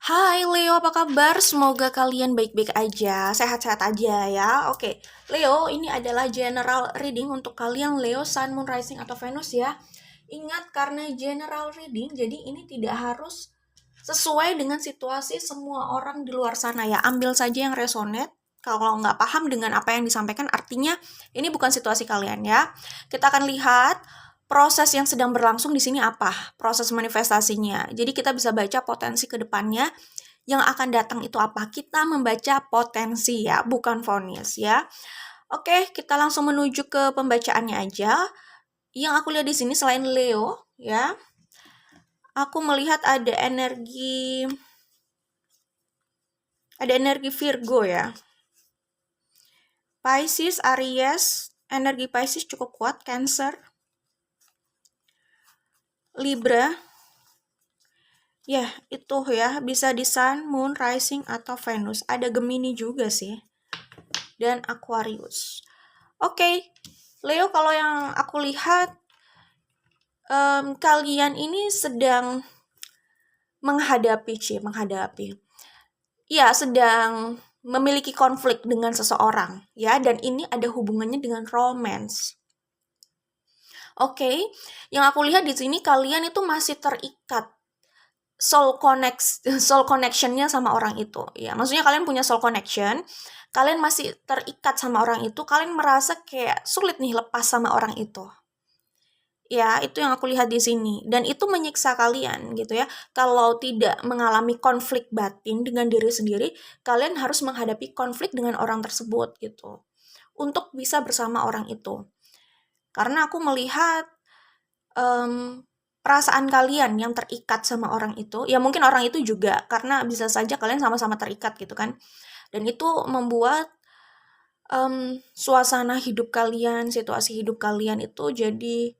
Hai Leo, apa kabar? Semoga kalian baik-baik aja, sehat-sehat aja ya. Oke, Leo, ini adalah general reading untuk kalian Leo, Sun, Moon, Rising, atau Venus ya. Ingat, karena general reading, jadi ini tidak harus sesuai dengan situasi semua orang di luar sana ya. Ambil saja yang resonate. Kalau nggak paham dengan apa yang disampaikan, artinya ini bukan situasi kalian ya. Kita akan lihat proses yang sedang berlangsung di sini apa, proses manifestasinya. Jadi kita bisa baca potensi ke depannya yang akan datang itu apa. Kita membaca potensi ya, bukan vonis ya. Oke, kita langsung menuju ke pembacaannya aja. Yang aku lihat di sini selain Leo ya, aku melihat ada energi Virgo ya. Pisces, Aries, energi Pisces cukup kuat, Cancer, Libra. Ya, itu ya, bisa di Sun, Moon, Rising, atau Venus. Ada Gemini juga sih. Dan Aquarius. Oke, Leo, kalau yang aku lihat, kalian ini sedang menghadapi. Ya, sedang memiliki konflik dengan seseorang. Ya, dan ini ada hubungannya dengan romance. Oke, yang aku lihat di sini kalian itu masih terikat soul connectionnya sama orang itu. Ya, maksudnya kalian punya soul connection, kalian masih terikat sama orang itu, kalian merasa kayak sulit nih lepas sama orang itu. Ya, itu yang aku lihat di sini. Dan itu menyiksa kalian gitu ya. Kalau tidak mengalami konflik batin dengan diri sendiri, kalian harus menghadapi konflik dengan orang tersebut gitu. Untuk bisa bersama orang itu. Karena aku melihat perasaan kalian yang terikat sama orang itu, ya mungkin orang itu juga, karena bisa saja kalian sama-sama terikat gitu kan. Dan itu membuat suasana hidup kalian, situasi hidup kalian itu jadi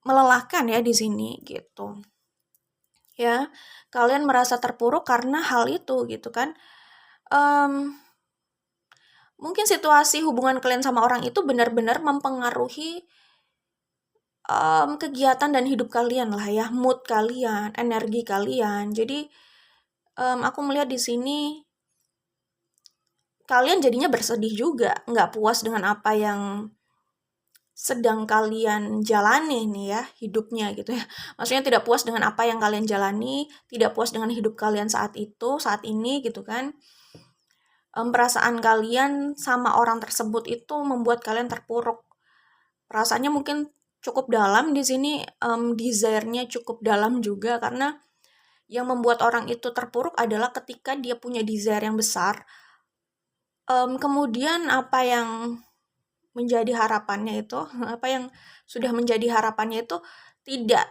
melelahkan ya di sini gitu. Ya, kalian merasa terpuruk karena hal itu gitu kan. Mungkin situasi hubungan kalian sama orang itu benar-benar mempengaruhi kegiatan dan hidup kalian lah ya, mood kalian, energi kalian. Jadi aku melihat di sini kalian jadinya bersedih juga, nggak puas dengan apa yang sedang kalian jalani nih ya, hidupnya gitu ya. Maksudnya tidak puas dengan apa yang kalian jalani, tidak puas dengan hidup kalian saat itu, saat ini gitu kan. Perasaan kalian sama orang tersebut itu membuat kalian terpuruk. Perasaannya mungkin cukup dalam di sini, desire-nya cukup dalam juga, karena yang membuat orang itu terpuruk adalah ketika dia punya desire yang besar, kemudian apa yang menjadi harapannya itu, apa yang sudah menjadi harapannya itu tidak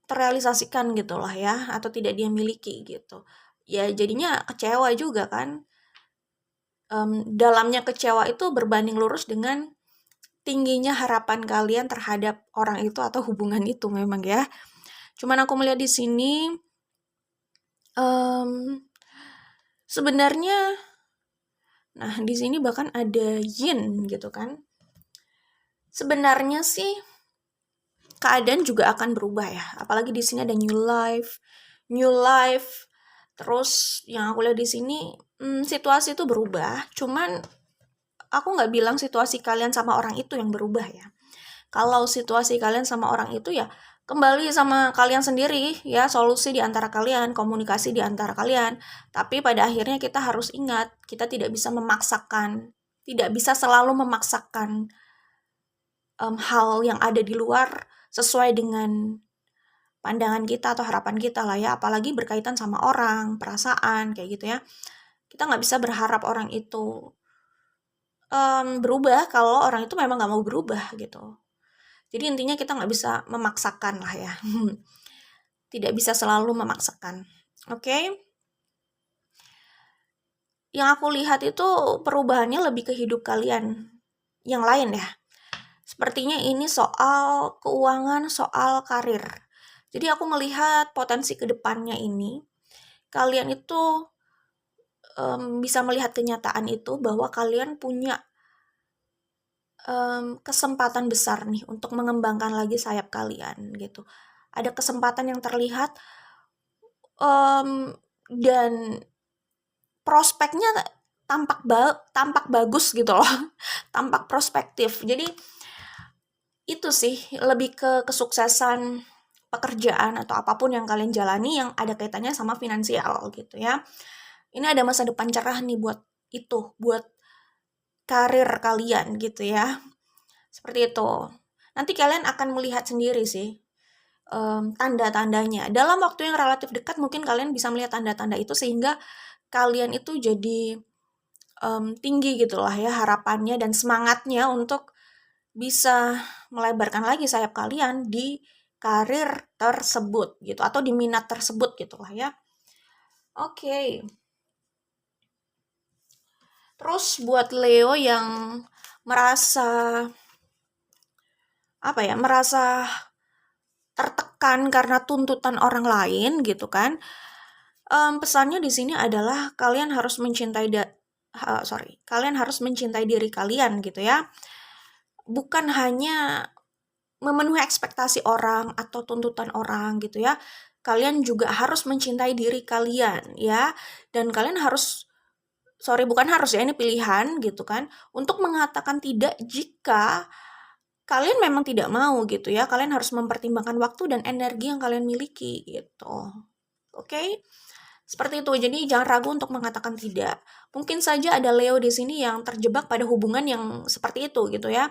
terrealisasikan gitulah ya, atau tidak dia miliki gitu. Ya jadinya kecewa juga kan. Dalamnya kecewa itu berbanding lurus dengan tingginya harapan kalian terhadap orang itu atau hubungan itu memang ya. Cuman aku melihat di sini sebenarnya, nah di sini bahkan ada yin gitu kan. Sebenarnya sih keadaan juga akan berubah ya. Apalagi di sini ada new life. Terus yang aku lihat di sini situasi itu berubah. Cuman aku nggak bilang situasi kalian sama orang itu yang berubah ya. Kalau situasi kalian sama orang itu ya kembali sama kalian sendiri ya, solusi di antara kalian, komunikasi di antara kalian. Tapi pada akhirnya kita harus ingat, kita tidak bisa memaksakan, tidak bisa selalu memaksakan hal yang ada di luar sesuai dengan pandangan kita atau harapan kita lah ya, apalagi berkaitan sama orang, perasaan, kayak gitu ya. Kita nggak bisa berharap orang itu berubah kalau orang itu memang nggak mau berubah gitu. Jadi intinya kita nggak bisa memaksakan lah ya. Tidak bisa selalu memaksakan. Oke? Yang aku lihat itu perubahannya lebih ke hidup kalian yang lain ya. Sepertinya ini soal keuangan, soal karir. Jadi aku melihat potensi kedepannya ini, kalian itu bisa melihat kenyataan itu bahwa kalian punya kesempatan besar nih untuk mengembangkan lagi sayap kalian gitu. Ada kesempatan yang terlihat dan prospeknya tampak bagus gitu loh. Tampak prospektif. Jadi itu sih lebih ke kesuksesan pekerjaan atau apapun yang kalian jalani yang ada kaitannya sama finansial gitu ya. Ini ada masa depan cerah nih buat karir kalian gitu ya. Seperti itu. Nanti kalian akan melihat sendiri sih tanda-tandanya. Dalam waktu yang relatif dekat mungkin kalian bisa melihat tanda-tanda itu sehingga kalian itu jadi tinggi gitulah ya harapannya dan semangatnya untuk bisa melebarkan lagi sayap kalian di karir tersebut gitu atau di minat tersebut gitulah ya. Oke. Terus buat Leo yang merasa merasa tertekan karena tuntutan orang lain gitu kan. Pesannya di sini adalah kalian harus kalian harus mencintai diri kalian gitu ya. Bukan hanya memenuhi ekspektasi orang atau tuntutan orang gitu ya. Kalian juga harus mencintai diri kalian ya. Dan kalian harus bukan harus ya, ini pilihan gitu kan. Untuk mengatakan tidak jika kalian memang tidak mau gitu ya. Kalian harus mempertimbangkan waktu dan energi yang kalian miliki gitu. Oke? Seperti itu. Jadi jangan ragu untuk mengatakan tidak. Mungkin saja ada Leo di sini yang terjebak pada hubungan yang seperti itu gitu ya.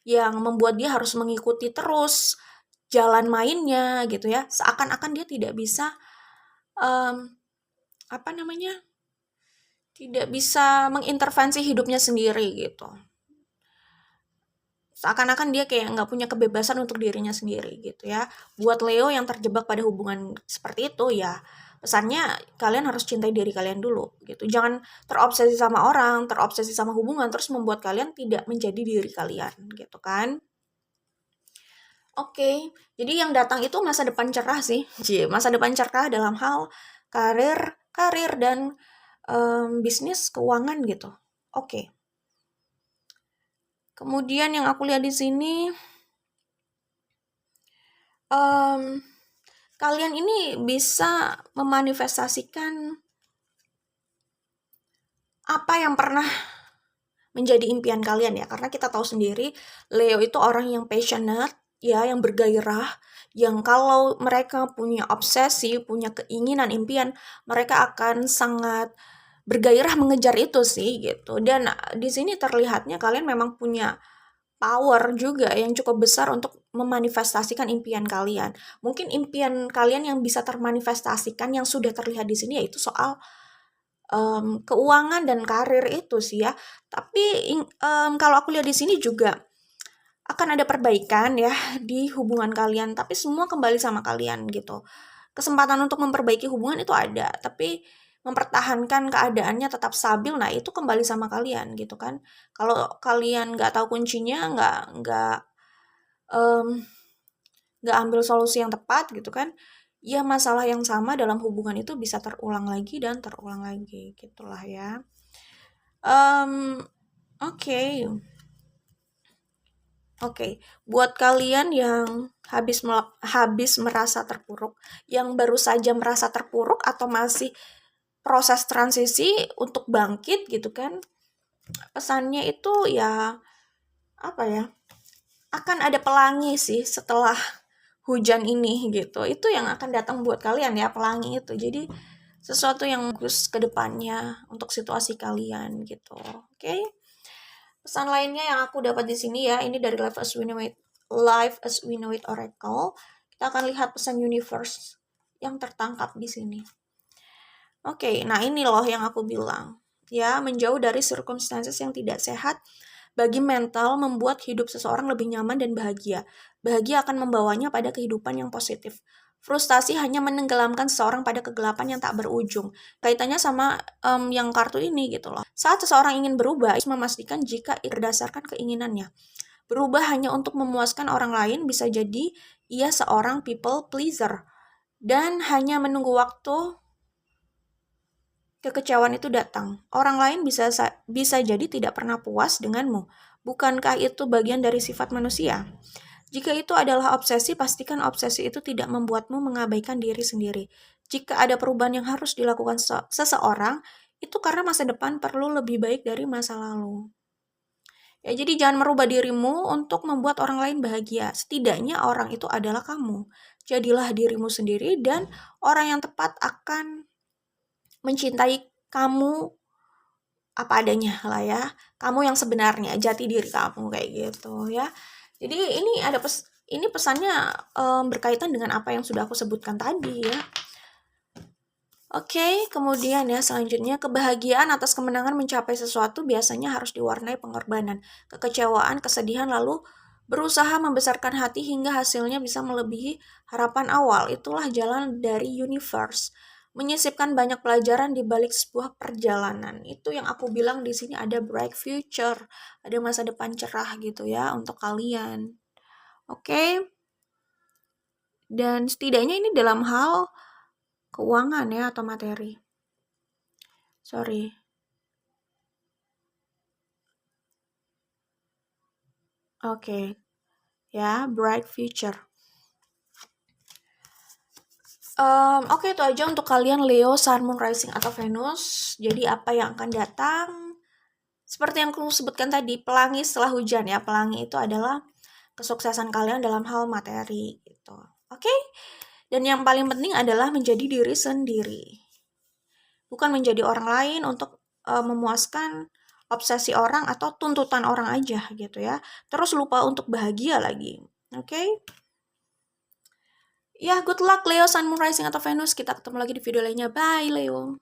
Yang membuat dia harus mengikuti terus jalan mainnya gitu ya. Seakan-akan dia tidak bisa tidak bisa mengintervensi hidupnya sendiri gitu. Seakan-akan dia kayak nggak punya kebebasan untuk dirinya sendiri gitu ya. Buat Leo yang terjebak pada hubungan seperti itu ya, pesannya kalian harus cintai diri kalian dulu gitu. Jangan terobsesi sama orang, terobsesi sama hubungan terus membuat kalian tidak menjadi diri kalian gitu kan. Oke, jadi yang datang itu masa depan cerah sih. Masa depan cerah dalam hal karir dan bisnis, keuangan gitu. Oke. Kemudian yang aku lihat di sini kalian ini bisa memanifestasikan apa yang pernah menjadi impian kalian ya. Karena kita tahu sendiri Leo itu orang yang passionate ya, yang bergairah, yang kalau mereka punya obsesi, punya keinginan, impian, mereka akan sangat bergairah mengejar itu sih gitu. Dan di sini terlihatnya kalian memang punya power juga yang cukup besar untuk memanifestasikan impian kalian. Mungkin impian kalian yang bisa termanifestasikan yang sudah terlihat di sini yaitu soal keuangan dan karir itu sih ya. Tapi kalau aku lihat di sini juga akan ada perbaikan ya di hubungan kalian, tapi semua kembali sama kalian gitu. Kesempatan untuk memperbaiki hubungan itu ada, tapi mempertahankan keadaannya tetap stabil, nah itu kembali sama kalian gitu kan. Kalau kalian nggak tahu kuncinya, nggak ambil solusi yang tepat gitu kan, ya masalah yang sama dalam hubungan itu bisa terulang lagi dan terulang lagi gitulah ya. Oke. Oke, buat kalian yang habis merasa terpuruk, yang baru saja merasa terpuruk atau masih proses transisi untuk bangkit gitu kan, pesannya itu ya akan ada pelangi sih setelah hujan ini gitu. Itu yang akan datang buat kalian ya, pelangi itu. Jadi sesuatu yang bagus ke depannya untuk situasi kalian gitu. Oke. Pesan lainnya yang aku dapat di sini ya, ini dari Life as We Know It Oracle. Kita akan lihat pesan universe yang tertangkap di sini. Oke, nah ini loh yang aku bilang. Ya, menjauh dari circumstances yang tidak sehat bagi mental membuat hidup seseorang lebih nyaman dan bahagia. Bahagia akan membawanya pada kehidupan yang positif. Frustasi hanya menenggelamkan seseorang pada kegelapan yang tak berujung. Kaitannya sama yang kartu ini gitu loh. Saat seseorang ingin berubah, harus memastikan jika berdasarkan keinginannya. Berubah hanya untuk memuaskan orang lain bisa jadi ia seorang people pleaser. Dan hanya menunggu waktu kekecewaan itu datang. Orang lain bisa jadi tidak pernah puas denganmu. Bukankah itu bagian dari sifat manusia? Jika itu adalah obsesi, pastikan obsesi itu tidak membuatmu mengabaikan diri sendiri. Jika ada perubahan yang harus dilakukan seseorang, itu karena masa depan perlu lebih baik dari masa lalu. Ya, jadi jangan merubah dirimu untuk membuat orang lain bahagia. Setidaknya orang itu adalah kamu. Jadilah dirimu sendiri dan orang yang tepat akan mencintai kamu apa adanya lah ya. Kamu yang sebenarnya, jati diri kamu kayak gitu ya. Jadi ini pesannya berkaitan dengan apa yang sudah aku sebutkan tadi ya. Oke, kemudian ya selanjutnya kebahagiaan atas kemenangan mencapai sesuatu biasanya harus diwarnai pengorbanan, kekecewaan, kesedihan lalu berusaha membesarkan hati hingga hasilnya bisa melebihi harapan awal. Itulah jalan dari universe. Menyisipkan banyak pelajaran di balik sebuah perjalanan. Itu yang aku bilang di sini ada bright future, ada masa depan cerah gitu ya untuk kalian. Oke. Dan setidaknya ini dalam hal keuangan ya atau materi. Sorry. Oke. Ya, bright future. Oke, itu aja untuk kalian Leo, Sun, Moon, Rising, atau Venus. Jadi apa yang akan datang? Seperti yang aku sebutkan tadi, pelangi setelah hujan ya. Pelangi itu adalah kesuksesan kalian dalam hal materi gitu. Oke? Dan yang paling penting adalah menjadi diri sendiri. Bukan menjadi orang lain untuk memuaskan obsesi orang atau tuntutan orang aja gitu ya. Terus lupa untuk bahagia lagi. Oke? Ya, good luck Leo, Sun, Moon, Rising, atau Venus. Kita ketemu lagi di video lainnya. Bye, Leo.